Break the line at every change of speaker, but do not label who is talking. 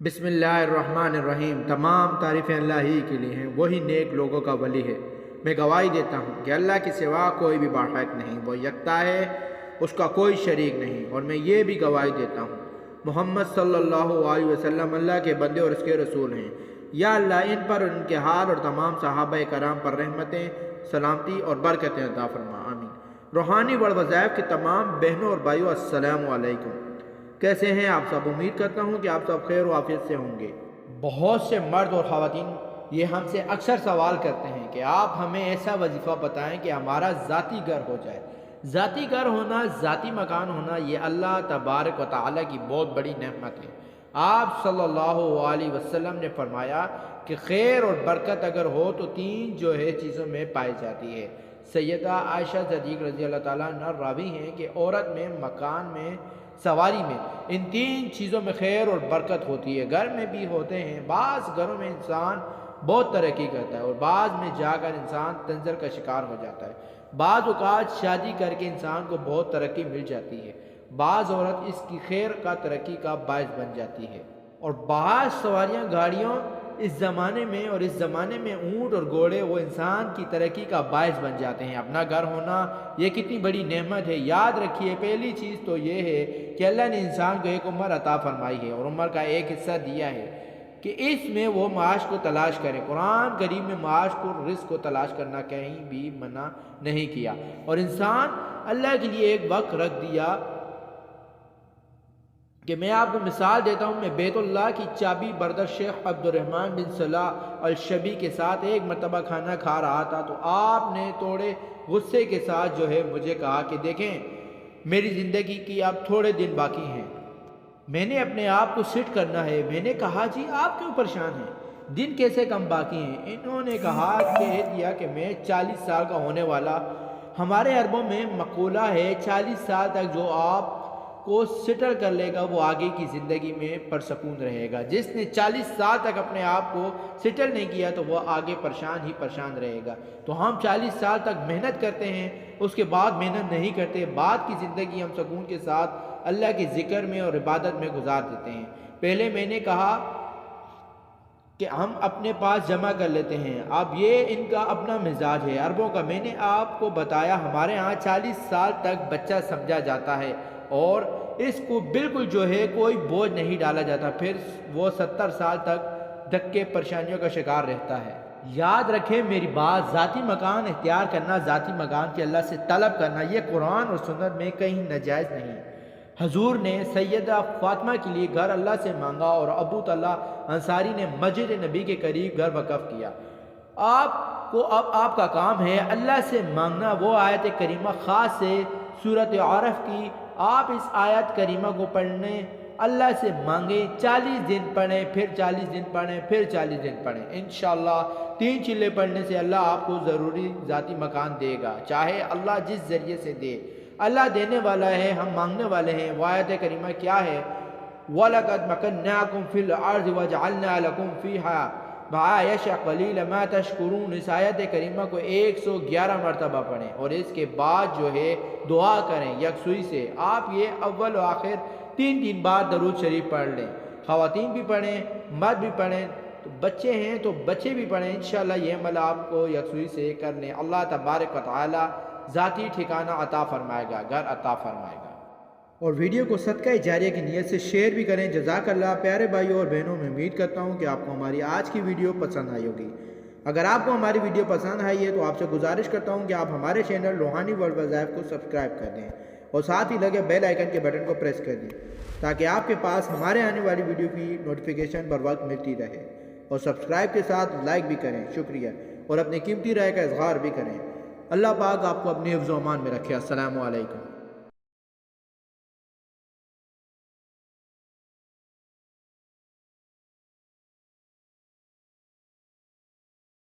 بسم اللہ الرحمن الرحیم۔ تمام تعریفیں اللہ ہی کے لیے ہیں، وہی نیک لوگوں کا ولی ہے۔ میں گواہی دیتا ہوں کہ اللہ کے سوا کوئی بھی باحق نہیں، وہ یکتا ہے، اس کا کوئی شریک نہیں۔ اور میں یہ بھی گواہی دیتا ہوں محمد صلی اللہ علیہ وسلم اللہ کے بندے اور اس کے رسول ہیں۔ یا اللہ ان پر، ان کے حال اور تمام صحابہ کرام پر رحمتیں، سلامتی اور برکتیں عطا فرما، آمین۔ روحانی وظائف کے تمام بہنوں اور بھائیوں، السلام علیکم۔ کیسے ہیں آپ سب؟ امید کرتا ہوں کہ آپ سب خیر و عافیت سے ہوں گے۔ بہت سے مرد اور خواتین یہ ہم سے اکثر سوال کرتے ہیں کہ آپ ہمیں ایسا وظیفہ بتائیں کہ ہمارا ذاتی گھر ہو جائے۔ ذاتی گھر ہونا، ذاتی مکان ہونا، یہ اللہ تبارک و تعالیٰ کی بہت بڑی نعمت ہے۔ آپ صلی اللہ علیہ وسلم نے فرمایا کہ خیر اور برکت اگر ہو تو تین جو ہے چیزوں میں پائی جاتی ہے۔ سیدہ عائشہ صدیق رضی اللہ تعالیٰ عنہ راوی ہیں کہ عورت میں، مکان میں، سواری میں، ان تین چیزوں میں خیر اور برکت ہوتی ہے۔ گھر میں بھی ہوتے ہیں، بعض گھروں میں انسان بہت ترقی کرتا ہے اور بعض میں جا کر انسان تنزل کا شکار ہو جاتا ہے۔ بعض اوقات شادی کر کے انسان کو بہت ترقی مل جاتی ہے، بعض عورت اس کی خیر کا ترقی کا باعث بن جاتی ہے۔ اور بعض سواریاں، گاڑیوں اس زمانے میں اونٹ اور گھوڑے وہ انسان کی ترقی کا باعث بن جاتے ہیں۔ اپنا گھر ہونا یہ کتنی بڑی نعمت ہے۔ یاد رکھیے، پہلی چیز تو یہ ہے کہ اللہ نے انسان کو ایک عمر عطا فرمائی ہے اور عمر کا ایک حصہ دیا ہے کہ اس میں وہ معاش کو تلاش کرے۔ قرآن کریم میں معاش کو، رزق کو تلاش کرنا کہیں بھی منع نہیں کیا، اور انسان اللہ کے لیے ایک وقت رکھ دیا کہ میں آپ کو مثال دیتا ہوں۔ میں بیت اللہ کی چابی بردر شیخ عبد الرحمن بن صلاح الشبی کے ساتھ ایک مرتبہ کھانا کھا رہا تھا تو آپ نے تھوڑے غصے کے ساتھ جو ہے مجھے کہا کہ دیکھیں، میری زندگی کی اب تھوڑے دن باقی ہیں، میں نے اپنے آپ کو سیٹ کرنا ہے۔ میں نے کہا جی آپ کیوں پریشان ہیں، دن کیسے کم باقی ہیں؟ انہوں نے کہہ دیا کہ میں 40 سال کا ہونے والا۔ ہمارے عربوں میں مقولہ ہے 40 سال تک جو آپ کو سیٹل کر لے گا وہ آگے کی زندگی میں پرسکون رہے گا۔ جس نے 40 سال تک اپنے آپ کو سیٹل نہیں کیا تو وہ آگے پریشان ہی پریشان رہے گا۔ تو ہم 40 سال تک محنت کرتے ہیں، اس کے بعد محنت نہیں کرتے، بعد کی زندگی ہم سکون کے ساتھ اللہ کے ذکر میں اور عبادت میں گزار دیتے ہیں۔ پہلے میں نے کہا کہ ہم اپنے پاس جمع کر لیتے ہیں، اب یہ ان کا اپنا مزاج ہے عربوں کا۔ میں نے آپ کو بتایا ہمارے ہاں 40 سال تک بچہ سمجھا جاتا ہے اور اس کو بالکل جو ہے کوئی بوجھ نہیں ڈالا جاتا، پھر وہ 70 سال تک دھکے پریشانیوں کا شکار رہتا ہے۔ یاد رکھیں میری بات، ذاتی مکان اختیار کرنا، ذاتی مکان کے اللہ سے طلب کرنا، یہ قرآن اور سنت میں کہیں ناجائز نہیں۔ حضور نے سیدہ فاطمہ کے لیے گھر اللہ سے مانگا اور ابو طلحہ انصاری نے مسجد نبی کے قریب گھر وقف کیا۔ آپ کو اب آپ کا کام ہے اللہ سے مانگنا۔ وہ آیت کریمہ خاص سے سورۃ عرف کی، آپ اس آیت کریمہ کو پڑھنے اللہ سے مانگیں، 40 دن پڑھیں، پھر 40 دن پڑھیں، پھر 40 دن پڑھیں۔ انشاءاللہ 3 چلے پڑھنے سے اللہ آپ کو ضروری ذاتی مکان دے گا، چاہے اللہ جس ذریعے سے دے۔ اللہ دینے والا ہے، ہم مانگنے والے ہیں۔ وہ آیت کریمہ کیا ہے؟ وَلَقَدْ مَكَنَّاكُمْ فِي الْأَرْضِ وَجَعَلْنَا لَكُمْ فِيهَا مَعَايِشَ قَلِيلًا مَا تَشْكُرُونَ۔ اس آیت کریمہ کو 111 مرتبہ پڑھیں اور اس کے بعد جو ہے دعا کریں یکسوئی سے۔ آپ یہ اول و آخر 3 بار درود شریف پڑھ لیں۔ خواتین بھی پڑھیں، مرد بھی پڑھیں، تو بچے ہیں تو بچے بھی پڑھیں۔ انشاءاللہ یہ عمل آپ کو یکسوئی سے کر لیں، اللہ تبارک و تعالی ذاتی ٹھکانہ عطا فرمائے گا، گھر عطا فرمائے گا۔ اور ویڈیو کو صدقہ جاریہ کی نیت سے شیئر بھی کریں۔ جزاک اللہ۔ پیارے بھائیوں اور بہنوں، میں امید کرتا ہوں کہ آپ کو ہماری آج کی ویڈیو پسند آئی ہوگی۔ اگر آپ کو ہماری ویڈیو پسند آئی ہے تو آپ سے گزارش کرتا ہوں کہ آپ ہمارے چینل روحانی ورلڈ وظائف کو سبسکرائب کر دیں اور ساتھ ہی لگے بیل آئیکن کے بٹن کو پریس کر دیں تاکہ آپ کے پاس ہمارے آنے والی ویڈیو کی نوٹیفیکیشن بر وقت ملتی رہے، اور سبسکرائب کے ساتھ لائک بھی کریں، شکریہ، اور اپنی قیمتی رائے کا اظہار بھی کریں۔ اللہ پاک آپ کو اپنے حفظ و امان میں رکھے۔ السلام علیکم۔